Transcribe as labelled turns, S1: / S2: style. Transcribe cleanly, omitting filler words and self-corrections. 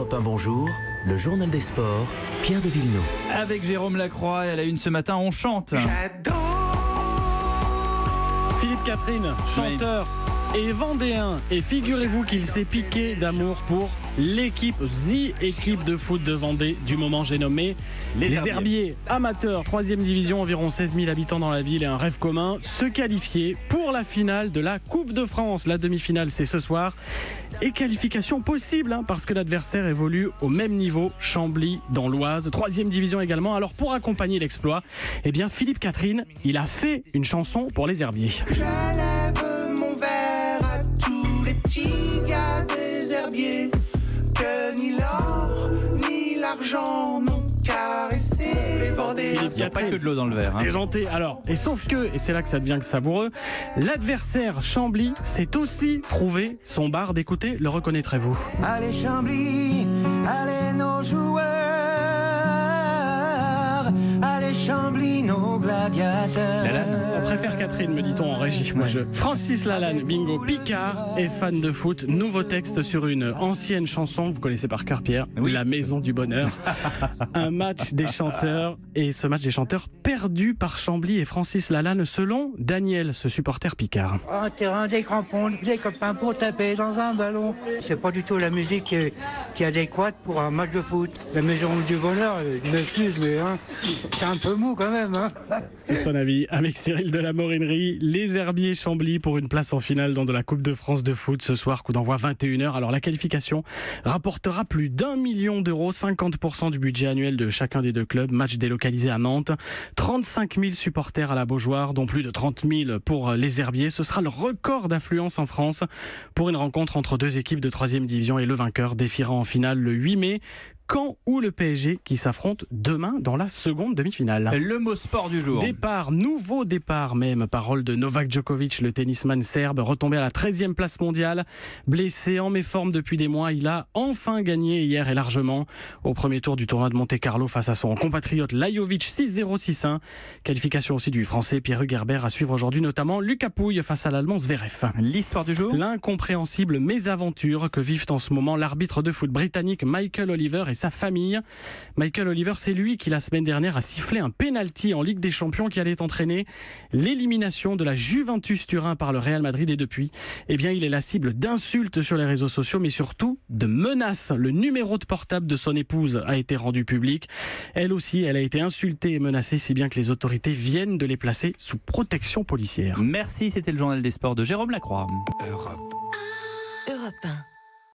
S1: Europe 1 Bonjour, le journal des sports, Pierre de Villeneuve.
S2: Avec Jérôme Lacroix et à la une ce matin, on chante.
S3: Philippe Catherine, chanteur et vendéen. Et figurez-vous qu'il s'est piqué d'amour pour l'équipe, équipe de foot de Vendée du moment, j'ai nommé les Herbiers. Amateurs, 3e division, environ 16 000 habitants dans la ville et un rêve commun, se qualifier pour la finale de la Coupe de France. La demi-finale, c'est ce soir. Et qualification possible, parce que l'adversaire évolue au même niveau, Chambly dans l'Oise, 3e division également. Alors pour accompagner l'exploit, Philippe Catherine, il a fait une chanson pour les Herbiers.
S4: J'élève mon verre à tous les petits gars des Herbiers, que ni l'or ni l'argent n'ont caressé les Vendéens.
S2: Il n'y a pas que de l'eau dans le verre.
S3: Déjanté. Alors, et sauf que, et c'est là que ça devient savoureux, l'adversaire Chambly s'est aussi trouvé son barde. Écoutez, le reconnaîtrez-vous?
S4: Allez Chambly, allez nos joueurs, allez Chambly nos gladiateurs.
S3: On préfère Catherine, me dit-on en régie. Moi, Francis Lalanne, bingo. Picard est fan de foot. Nouveau texte sur une ancienne chanson. Vous connaissez par cœur, Pierre.
S2: Oui.
S3: La Maison du Bonheur. Un match des chanteurs. Et ce match des chanteurs perdu par Chambly et Francis Lalanne, selon Daniel, ce supporter Picard.
S5: Un terrain, des crampons, des copains pour taper dans un ballon. C'est pas du tout la musique qui est adéquate pour un match de foot. La Maison du Bonheur, je m'excuse, mais c'est un peu mou quand même.
S3: C'est son avis. Avec Cyril de la Morinerie, les Herbiers Chambly pour une place en finale dans de la Coupe de France de foot ce soir, coup d'envoi 21h. Alors la qualification rapportera plus d'1 million d'euros, 50% du budget annuel de chacun des deux clubs. Match délocalisé à Nantes. 35 000 supporters à la Beaujoire, dont plus de 30 000 pour les Herbiers. Ce sera le record d'affluence en France pour une rencontre entre deux équipes de 3e division et le vainqueur défiera en finale le 8 mai. Caen ou le PSG qui s'affrontent demain dans la seconde demi-finale.
S2: Le mot sport du jour.
S3: Départ, nouveau départ même, parole de Novak Djokovic, le tennisman serbe, retombé à la 13e place mondiale. Blessé en méforme depuis des mois, il a enfin gagné hier et largement au premier tour du tournoi de Monte-Carlo face à son compatriote Lajovic 6-0, 6-1. Qualification aussi du français Pierre Hugerbert à suivre aujourd'hui, notamment Lucas Pouille face à l'allemand Zverev.
S2: L'histoire du jour.
S3: L'incompréhensible mésaventure que vivent en ce moment l'arbitre de foot britannique Michael Oliver et sa famille. Michael Oliver, c'est lui qui la semaine dernière a sifflé un penalty en Ligue des Champions qui allait entraîner l'élimination de la Juventus Turin par le Real Madrid. Et depuis, il est la cible d'insultes sur les réseaux sociaux, mais surtout de menaces. Le numéro de portable de son épouse a été rendu public. Elle aussi, elle a été insultée et menacée, si bien que les autorités viennent de les placer sous protection policière.
S2: Merci, c'était le journal des sports de Jérôme Lacroix.
S6: Europe 1.